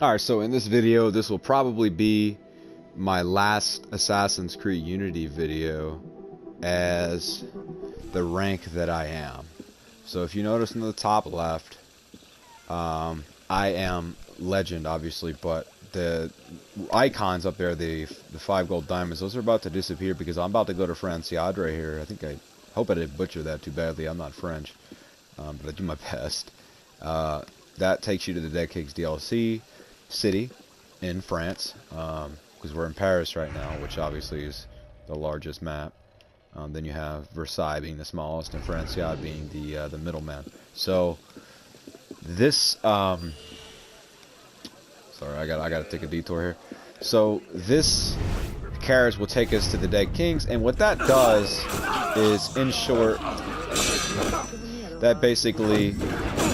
Alright, so in this video, this will probably be my last Assassin's Creed Unity video as the rank that I am. So if you notice in the top left, I am Legend, obviously, but the icons up there, the 5 gold diamonds, those are about to disappear because I'm about to go to Franciade right here. I hope I didn't butcher that too badly. I'm not French, but I do my best. That takes you to the Dead Kings DLC city in France, because we're in Paris right now, which obviously is the largest map. Then you have Versailles being the smallest, and Franciade being the middleman. So this sorry, I gotta take a detour here. So this carriage will take us to the Dead Kings, and what that does is, in short, that basically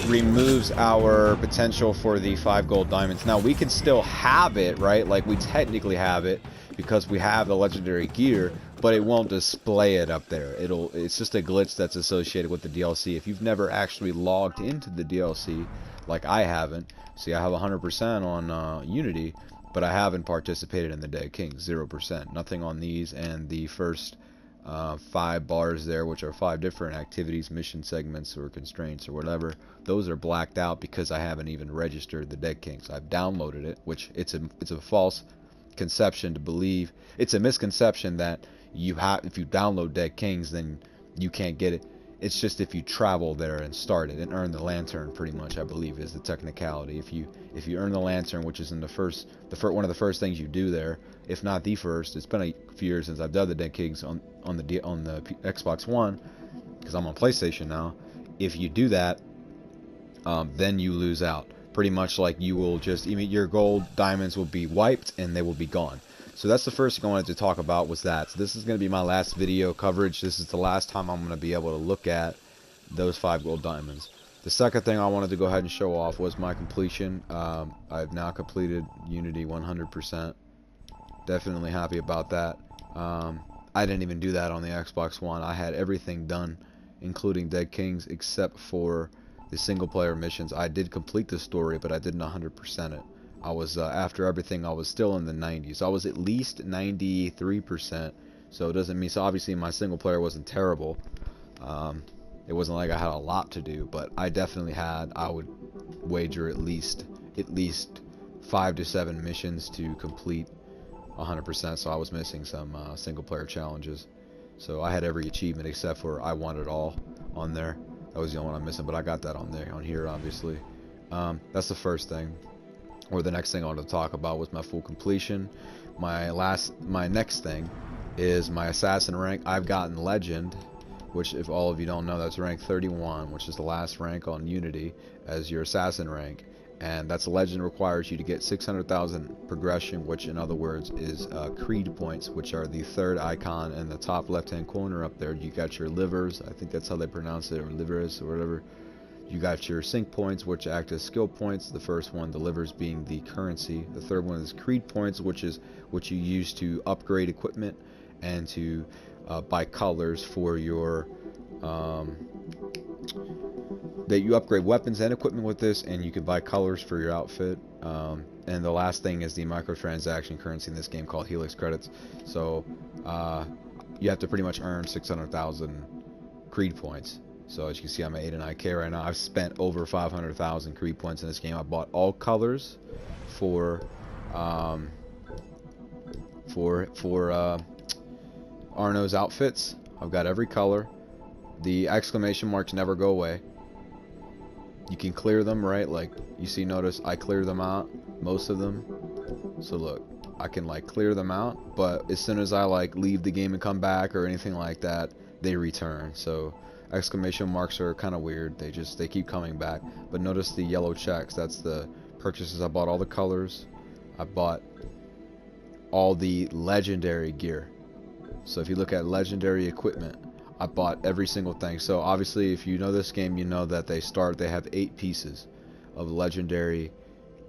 removes our potential for the 5 gold diamonds. Now we can still have it, right? Like, we technically have it because we have the legendary gear, but it won't display it up there. It's just a glitch that's associated with the DLC. If you've never actually logged into the DLC, like I haven't, see, I have 100% on Unity, but I haven't participated in the Dead Kings, 0%. Nothing on these, and the first 5 bars there, which are 5 different activities, mission segments, or constraints, or whatever. Those are blacked out because I haven't even registered the Dead Kings. I've downloaded it, which it's a false conception to believe. It's a misconception that if you download Dead Kings, then you can't get it. It's just if you travel there and start it and earn the lantern, pretty much, I believe, is the technicality. If you earn the lantern, which is in one of the first things you do there, if not the first. It's been a few years since I've done the Dead Kings on the Xbox One, because I'm on PlayStation now. If you do that, then you lose out. Pretty much, like, you will just, your gold diamonds will be wiped and they will be gone. So that's the first thing I wanted to talk about, was that. So this is going to be my last video coverage. This is the last time I'm going to be able to look at those 5 gold diamonds. The second thing I wanted to go ahead and show off was my completion. I've now completed Unity 100%. Definitely happy about that. I didn't even do that on the Xbox One. I had everything done, including Dead Kings, except for the single player missions. I did complete the story, but I didn't 100% it. I was, after everything, I was still in the 90s. I was at least 93%, so it doesn't mean, so obviously my single player wasn't terrible. It wasn't like I had a lot to do, but I definitely had, I would wager at least 5 to 7 missions to complete 100%, so I was missing some single player challenges. So I had every achievement except for I Want It All on there. That was the only one I'm missing, but I got that on here, obviously. That's the first thing. Or the next thing I wanted to talk about was my full completion. My next thing is my assassin rank. I've gotten Legend, which, if all of you don't know, that's rank 31, which is the last rank on Unity as your assassin rank. And that's Legend, requires you to get 600,000 progression, which in other words is Creed points, which are the third icon in the top left hand corner up there. You got your livers, I think that's how they pronounce it, or livers, or whatever. You got your sync points, which act as skill points. The first one, the livers, being the currency. The third one is Creed points, which is what you use to upgrade equipment and to buy colors for your that you upgrade weapons and equipment with this, and you can buy colors for your outfit. And the last thing is the microtransaction currency in this game called Helix credits. So you have to pretty much earn 600,000 Creed points. So as you can see, I'm at 89K right now. I've spent over 500,000 Creed points in this game. I bought all colors for Arno's outfits. I've got every color. The exclamation marks never go away. You can clear them, right? Like, you see, notice I clear them out, most of them. So look, I can like clear them out, but as soon as I like leave the game and come back or anything like that, they return. So exclamation marks are kind of weird. They keep coming back. But notice the yellow checks. That's the purchases. I bought all the colors. I bought all the legendary gear. So if you look at legendary equipment, I bought every single thing. So obviously, if you know this game, you know that they have 8 pieces of legendary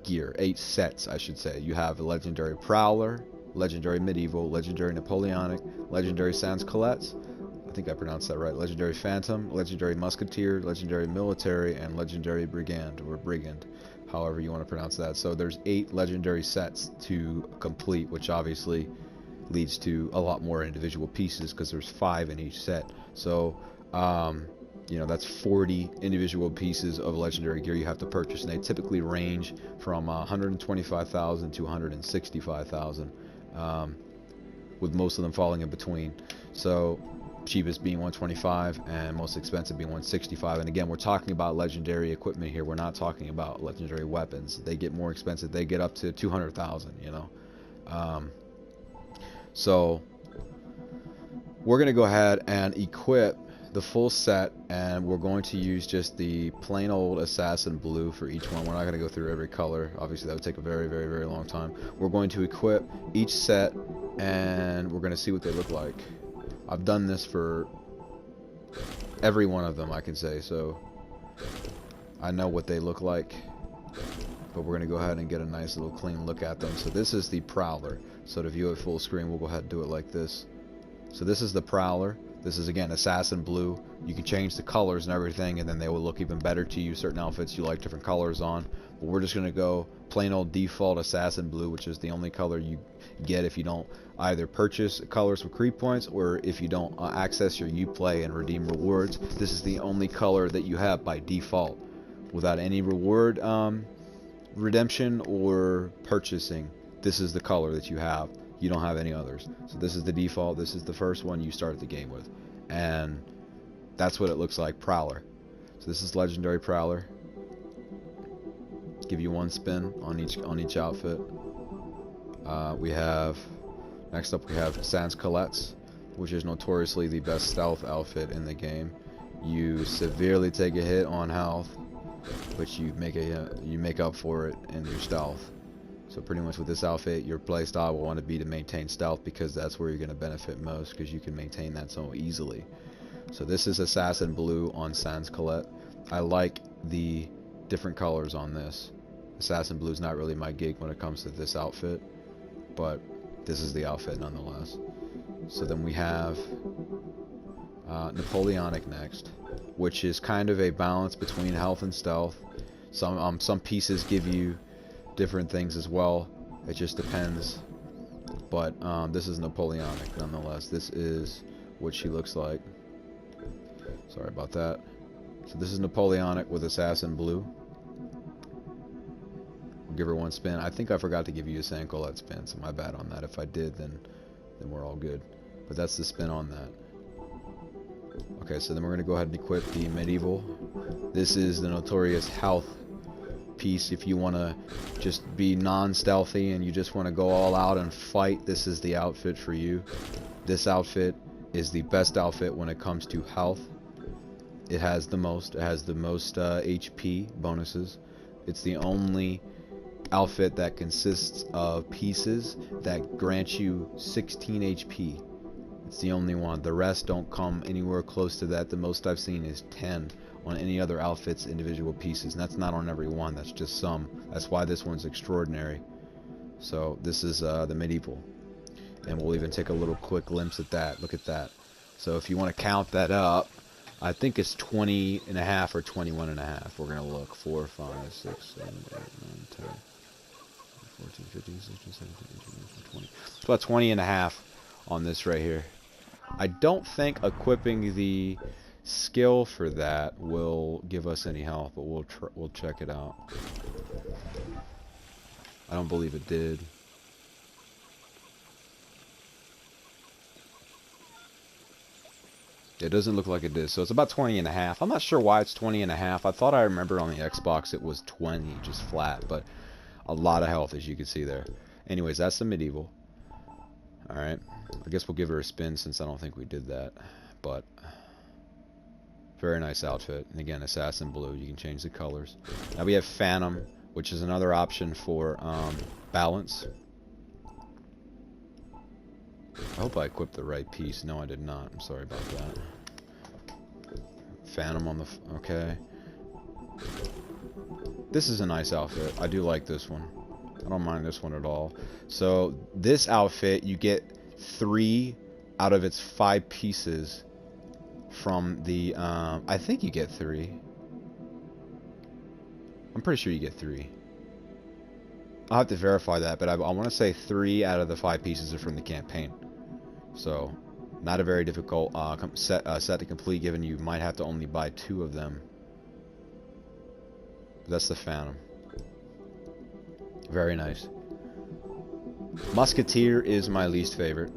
gear, 8 sets, I should say. You have a legendary Prowler, legendary Medieval, legendary Napoleonic, legendary Sans Colettes, I think I pronounced that right. Legendary Phantom, Legendary Musketeer, Legendary Military, and Legendary Brigand, or Brigand, however you want to pronounce that. So there's 8 legendary sets to complete, which obviously leads to a lot more individual pieces because there's 5 in each set. So you know, that's 40 individual pieces of legendary gear you have to purchase, and they typically range from 125,000 to 165,000, with most of them falling in between. So cheapest being 125 and most expensive being 165. And again, we're talking about legendary equipment here. We're not talking about legendary weapons. They get more expensive. They get up to 200,000, you know. So we're gonna go ahead and equip the full set, and we're going to use just the plain old assassin blue for each one. We're not going to go through every color. Obviously that would take a very, very, very long time. We're going to equip each set, and we're going to see what they look like. I've done this for every one of them, I can say, so I know what they look like. But we're going to go ahead and get a nice little clean look at them. So this is the Prowler. So to view it full screen, we'll go ahead and do it like this. So this is the Prowler. This is, again, assassin blue. You can change the colors and everything, and then they will look even better to you. Certain outfits you like different colors on. But we're just going to go plain old default assassin blue, which is the only color you get if you don't either purchase colors with creep points, or if you don't access your Uplay and redeem rewards. This is the only color that you have by default, without any reward redemption or purchasing. This is the color that you have. You don't have any others. So this is the default. This is the first one you start the game with, and that's what it looks like. Prowler. So this is legendary Prowler. Give you 1 spin on each outfit. We have, next up we have Sans Colette's, which is notoriously the best stealth outfit in the game. You severely take a hit on health, but you make up for it in your stealth. So pretty much with this outfit, your playstyle will want to be to maintain stealth, because that's where you're going to benefit most, because you can maintain that so easily. So this is Assassin Blue on Sans Colette. I like the different colors on this. Assassin Blue is not really my gig when it comes to this outfit, but this is the outfit nonetheless. So then we have Napoleonic next, which is kind of a balance between health and stealth. Some pieces give you different things as well. It just depends. But this is Napoleonic nonetheless. This is what she looks like. Sorry about that. So this is Napoleonic with Assassin Blue. We'll give her 1 spin. I think I forgot to give you a Sans Colette spin, so my bad on that. If I did, then we're all good. But that's the spin on that. Okay, so then we're going to go ahead and equip the Medieval. This is the notorious health piece. If you want to just be non-stealthy and you just want to go all out and fight, this is the outfit for you. This outfit is the best outfit when it comes to health. It has the most HP bonuses. It's the only outfit that consists of pieces that grant you 16 HP. It's the only one. The rest don't come anywhere close to that. The most I've seen is 10 on any other outfit's individual pieces, and that's not on every one. That's just some. That's why this one's extraordinary. So this is the Medieval, and we'll even take a little quick glimpse at that. Look at that. So if you want to count that up, I think it's 20 and a half or 21 and a half. We're going to look. 4, 5, 6, 7, 8, 9, 10, 14, 15, 16, 17, 18, 19, 20. It's about 20 and a half on this right here. I don't think equipping the skill for that will give us any health, but we'll check it out. I don't believe it did. It doesn't look like it did, so it's about 20 and a half. I'm not sure why it's 20 and a half. I thought I remember on the Xbox it was 20, just flat, but a lot of health, as you can see there. Anyways, that's the Medieval. Alright, I guess we'll give her a spin since I don't think we did that, but very nice outfit. And again, Assassin Blue, you can change the colors. Now we have Phantom, which is another option for balance. I hope I equipped the right piece. No, I did not. I'm sorry about that. Phantom on the... okay. This is a nice outfit. I do like this one. I don't mind this one at all. So this outfit, you get 3 out of its 5 pieces from the, I think you get 3. I'm pretty sure you get 3. I'll have to verify that, but I want to say 3 out of the 5 pieces are from the campaign. So, not a very difficult set to complete, given you might have to only buy 2 of them. But that's the Phantom. Very nice. Musketeer is my least favorite.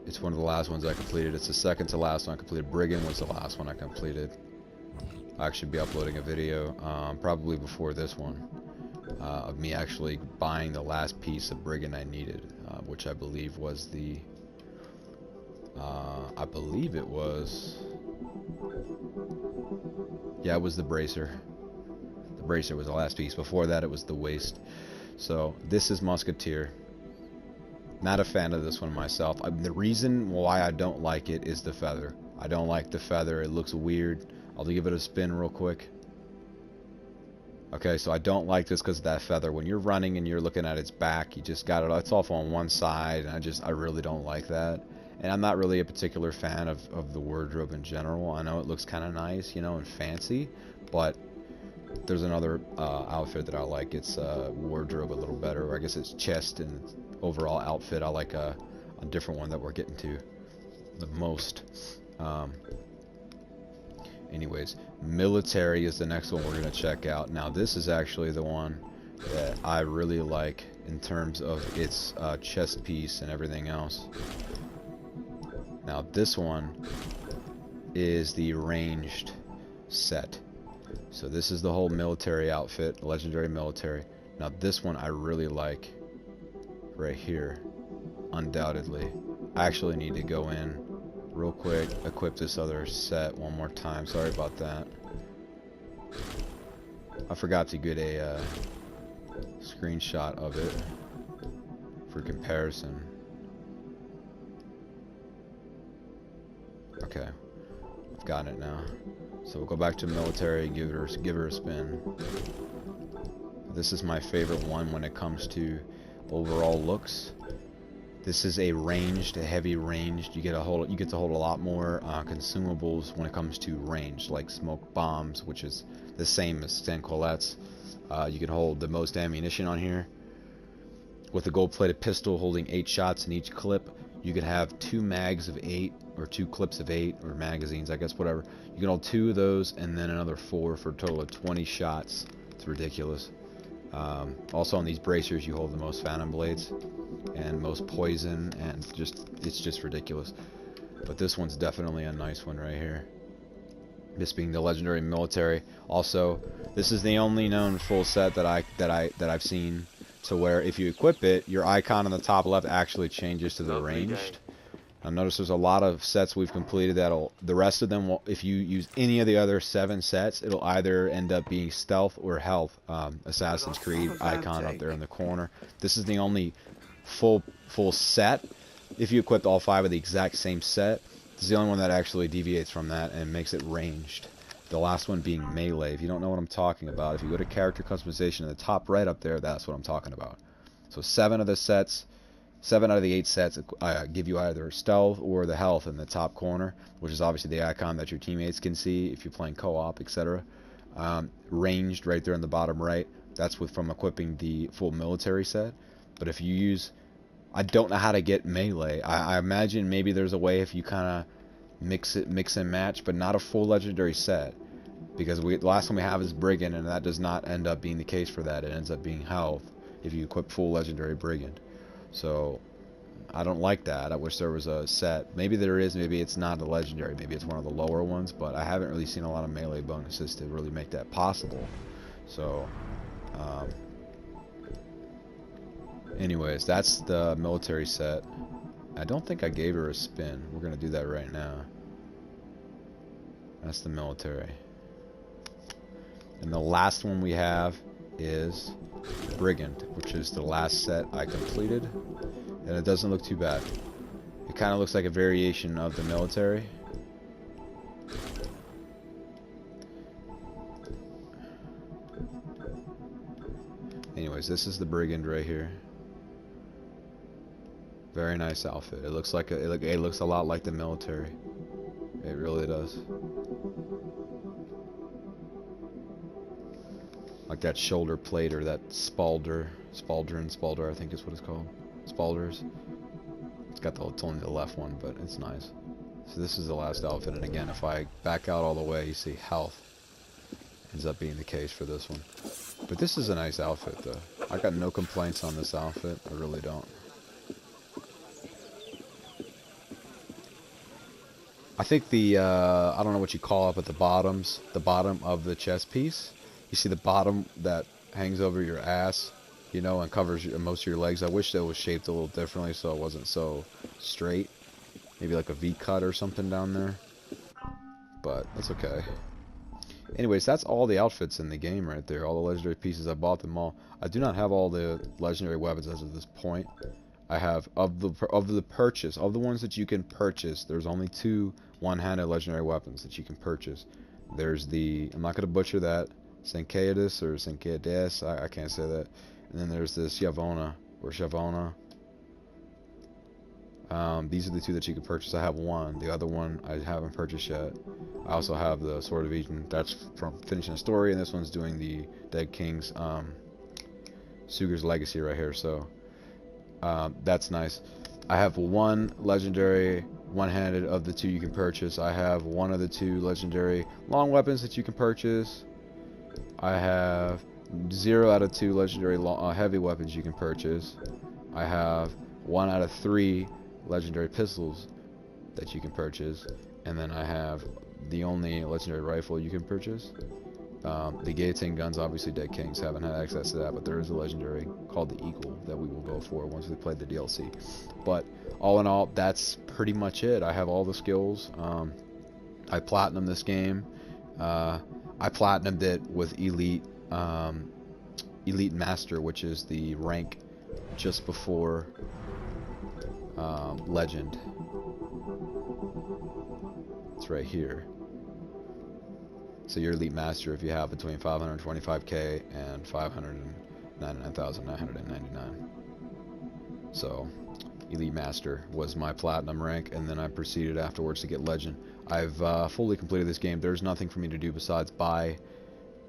It's one of the last ones I completed. It's the second to last one I completed. Brigand was the last one I completed. I'll actually be uploading a video, probably before this one, of me actually buying the last piece of Brigand I needed, which I believe was the, yeah, it was the Bracer. The Bracer was the last piece. Before that, it was the Waist. So, this is Musketeer. Not a fan of this one myself. The reason why I don't like it is the feather. I don't like the feather. It looks weird. I'll give it a spin real quick. Okay, so I don't like this because of that feather. When you're running and you're looking at its back, you just got it. It's off on one side, and I really don't like that. And I'm not really a particular fan of the wardrobe in general. I know it looks kind of nice, you know, and fancy, but there's another outfit that I like. It's wardrobe a little better, or I guess it's chest and overall outfit. I like a different one that we're getting to the most. Anyways, military is the next one we're going to check out. Now, this is actually the one that I really like in terms of its chest piece and everything else. Now, this one is the ranged set. So this is the whole military outfit, legendary military. Now, this one I really like right here, undoubtedly. I actually need to go in real quick, equip this other set one more time. Sorry about that. I forgot to get a screenshot of it for comparison. Okay, I've gotten it now. So we'll go back to military and give her a spin. This is my favorite one when it comes to overall looks. This is a ranged, a heavy ranged. You get to hold a lot more consumables when it comes to range, like smoke bombs, which is the same as Sancolet's. You can hold the most ammunition on here. With a gold-plated pistol holding 8 shots in each clip, you could have 2 mags of 8, or 2 clips of 8, or magazines, I guess, whatever. You can hold 2 of those, and then another 4 for a total of 20 shots. It's ridiculous. Also on these bracers, you hold the most Phantom Blades and most poison, and it's just ridiculous. But this one's definitely a nice one right here. This being the legendary military. Also, this is the only known full set that I've seen to where if you equip it, your icon on the top left actually changes to the ranged. Now notice there's a lot of sets we've completed the rest of them, if you use any of the other 7 sets, it'll either end up being stealth or health. Assassin's Creed icon up there in the corner. This is the only full set. If you equipped all 5 of the exact same set, this is the only one that actually deviates from that and makes it ranged. The last one being melee. If you don't know what I'm talking about, if you go to character customization in the top right up there, that's what I'm talking about. So 7 of the sets, 7 out of the 8 sets give you either stealth or the health in the top corner, which is obviously the icon that your teammates can see if you're playing co-op, etc. Ranged right there in the bottom right, that's from equipping the full military set. But if you use, I don't know how to get melee. I imagine maybe there's a way if you kind of mix and match, but not a full legendary set, because the last one we have is Brigand, and that does not end up being the case for that. It ends up being health if you equip full legendary Brigand. So I don't like that. I wish there was a set. Maybe there is, maybe it's not a legendary, maybe it's one of the lower ones, but I haven't really seen a lot of melee bonuses to really make that possible. So anyways, that's the military set. I don't think I gave her a spin. We're gonna do that right now. That's the military. And the last one we have is Brigand, which is the last set I completed, and it doesn't look too bad. It kind of looks like a variation of the military. Anyways, this is the Brigand right here. Very nice outfit. It looks like it looks a lot like the military. It really does. Like that shoulder plate or that spalder, I think is what it's called. Spalders. It's only the left one, but it's nice. So this is the last outfit, and again, if I back out all the way, you see health ends up being the case for this one. But this is a nice outfit, though. I got no complaints on this outfit. I really don't. I think the, I don't know what you call it, but the bottom of the chest piece, you see the bottom that hangs over your ass, you know, and covers most of your legs. I wish that was shaped a little differently so it wasn't so straight. Maybe like a V-cut or something down there. But that's okay. Anyways, that's all the outfits in the game right there. All the legendary pieces. I bought them all. I do not have all the legendary weapons as of this point. I have, of the purchase, of the ones that you can purchase, there's only 2 one-handed legendary weapons that you can purchase. There's the, I'm not going to butcher that, Senkadus or Senkades, I can't say that. And then there's this Shyvana, or Shyvana. These are the 2 that you can purchase. I have one. The other one I haven't purchased yet. I also have the Sword of Eden. That's from finishing the story, and this one's doing the Dead King's Sugur's Legacy right here. So that's nice. I have 1 legendary one-handed of the 2 you can purchase. I have 1 of the 2 legendary long weapons that you can purchase. I have 0 out of 2 legendary heavy weapons you can purchase. I have 1 out of 3 legendary pistols that you can purchase, and then I have the only legendary rifle you can purchase. The guillotine guns, obviously Dead Kings haven't had access to that, but there is a legendary called the Eagle that we will go for once we play the DLC. But all in all, that's pretty much it. I have all the skills. I platinumed this game. I platinumed it with Elite Master, which is the rank just before Legend. It's right here. So your Elite Master if you have between 525k and 599,999. So Elite Master was my Platinum rank, and then I proceeded afterwards to get Legend. I've fully completed this game. There's nothing for me to do besides buy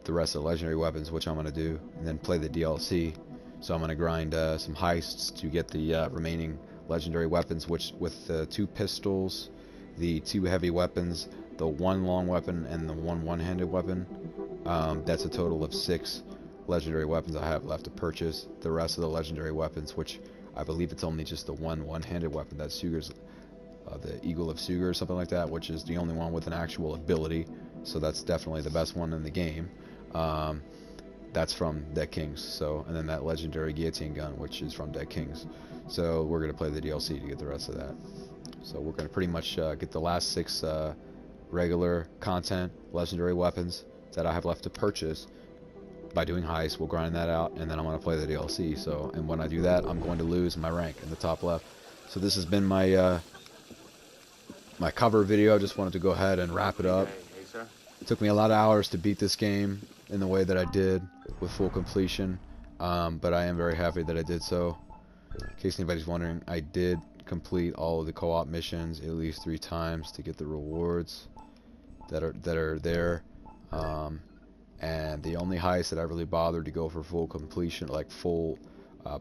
the rest of the legendary weapons, which I'm going to do, and then play the DLC. So I'm going to grind some heists to get the remaining legendary weapons, which with the 2 pistols, the 2 heavy weapons, the 1 long weapon, and the 1 one-handed weapon. That's a total of 6 legendary weapons I have left to purchase. The rest of the legendary weapons, which I believe it's only just the 1 one-handed weapon, that's Sugur's, the Eagle of Sugur or something like that, which is the only one with an actual ability. So that's definitely the best one in the game. That's from Dead Kings. So, and then that legendary guillotine gun, which is from Dead Kings. So we're going to play the DLC to get the rest of that. So we're going to pretty much get the last 6 regular content legendary weapons that I have left to purchase by doing heists. We'll grind that out, and then I'm going to play the DLC. So, and when I do that, I'm going to lose my rank in the top left. So this has been my my cover video. I just wanted to go ahead and wrap it up. It took me a lot of hours to beat this game in the way that I did with full completion, but I am very happy that I did so. In case anybody's wondering, I did complete all of the co-op missions at least 3 times to get the rewards that are there, and the only heist that I really bothered to go for full completion, like full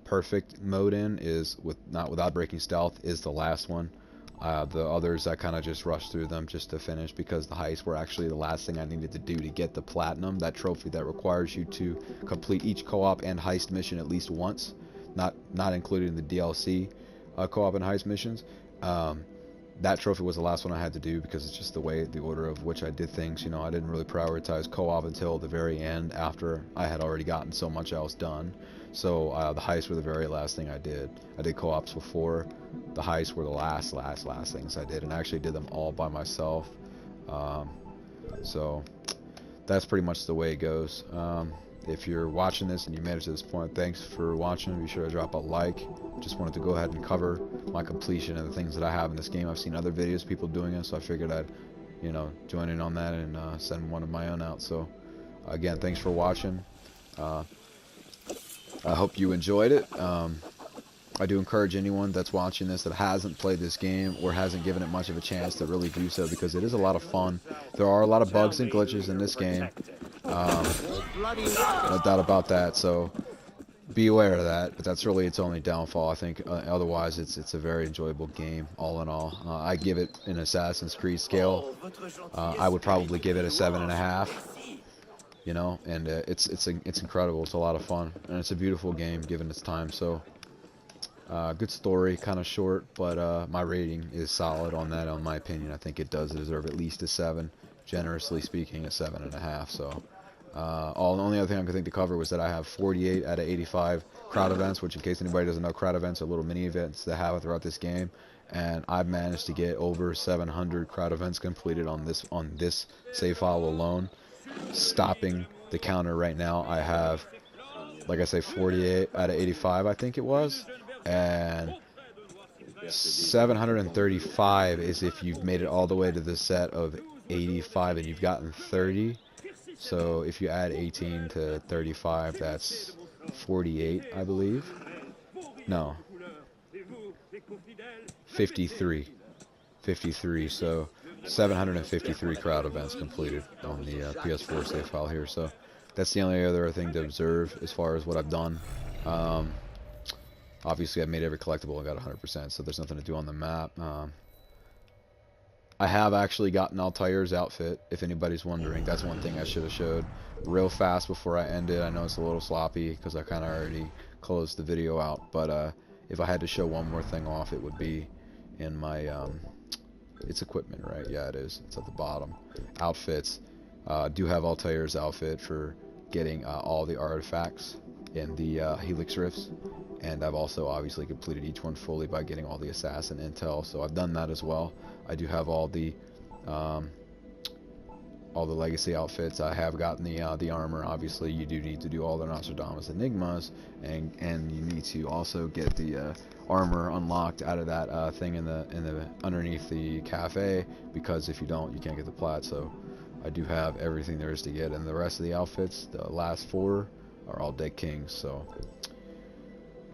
perfect mode in, is without breaking stealth, is the last one. The others I kind of just rushed through them just to finish, because the heists were actually the last thing I needed to do to get the platinum, that trophy that requires you to complete each co-op and heist mission at least once, not included in the DLC co-op and heist missions. That trophy was the last one I had to do, because it's just the order of which I did things. You know, I didn't really prioritize co-op until the very end, after I had already gotten so much else done. So the heists were the very last thing I did. I did co-ops before. The heists were the last things I did, and I actually did them all by myself. So that's pretty much the way it goes. If you're watching this and you made it to this point, thanks for watching. Be sure to drop a like. Just wanted to go ahead and cover my completion and the things that I have in this game. I've seen other videos, people doing it, so I figured I'd, you know, join in on that and send one of my own out. So again, thanks for watching. I hope you enjoyed it. I do encourage anyone that's watching this that hasn't played this game or hasn't given it much of a chance to really do so, because it is a lot of fun. There are a lot of bugs and glitches in this game, no doubt about that, so be aware of that, but that's really its only downfall. I think otherwise it's a very enjoyable game all in all. I give it an Assassin's Creed scale. I would probably give it a 7.5. You know, and it's incredible. It's a lot of fun, and it's a beautiful game given its time. So good story, kind of short, but my rating is solid on that. In my opinion, I think it does deserve at least a 7. Generously speaking, a 7.5. So the only other thing I could think to cover was that I have 48 out of 85 crowd events, which, in case anybody doesn't know, crowd events are little mini events that have throughout this game, and I've managed to get over 700 crowd events completed on this save file alone. Stopping the counter right now, I have, like I say, 48 out of 85, I think it was, and 735 is if you've made it all the way to the set of 85 and you've gotten 30. So if you add 18 to 35, that's 48, I believe. No, 53. 53. So 753 crowd events completed on the PS4 save file here. So that's the only other thing to observe as far as what I've done. Obviously, I've made every collectible and got 100%, so there's nothing to do on the map. I have actually gotten Altair's outfit, if anybody's wondering. That's one thing I should have showed real fast before I ended. I know it's a little sloppy because I kind of already closed the video out, but if I had to show one more thing off, it would be in my it's equipment, right? Yeah, it is. It's at the bottom. Outfits. Do have Altair's outfit for getting all the artifacts in the Helix Rifts, and I've also obviously completed each one fully by getting all the assassin intel, so I've done that as well. I do have all the legacy outfits. I have gotten the armor. Obviously, you do need to do all the Nostradamus Enigmas, and you need to also get the armor unlocked out of that thing in the underneath the cafe, because if you don't, you can't get the plat. So I do have everything there is to get, and the rest of the outfits, the last 4, are all Dead Kings. So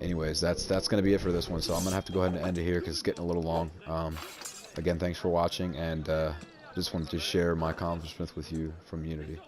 anyways, that's gonna be it for this one, so I'm gonna have to go ahead and end it here because it's getting a little long. Again, thanks for watching, and just wanted to share my accomplishments with you from Unity.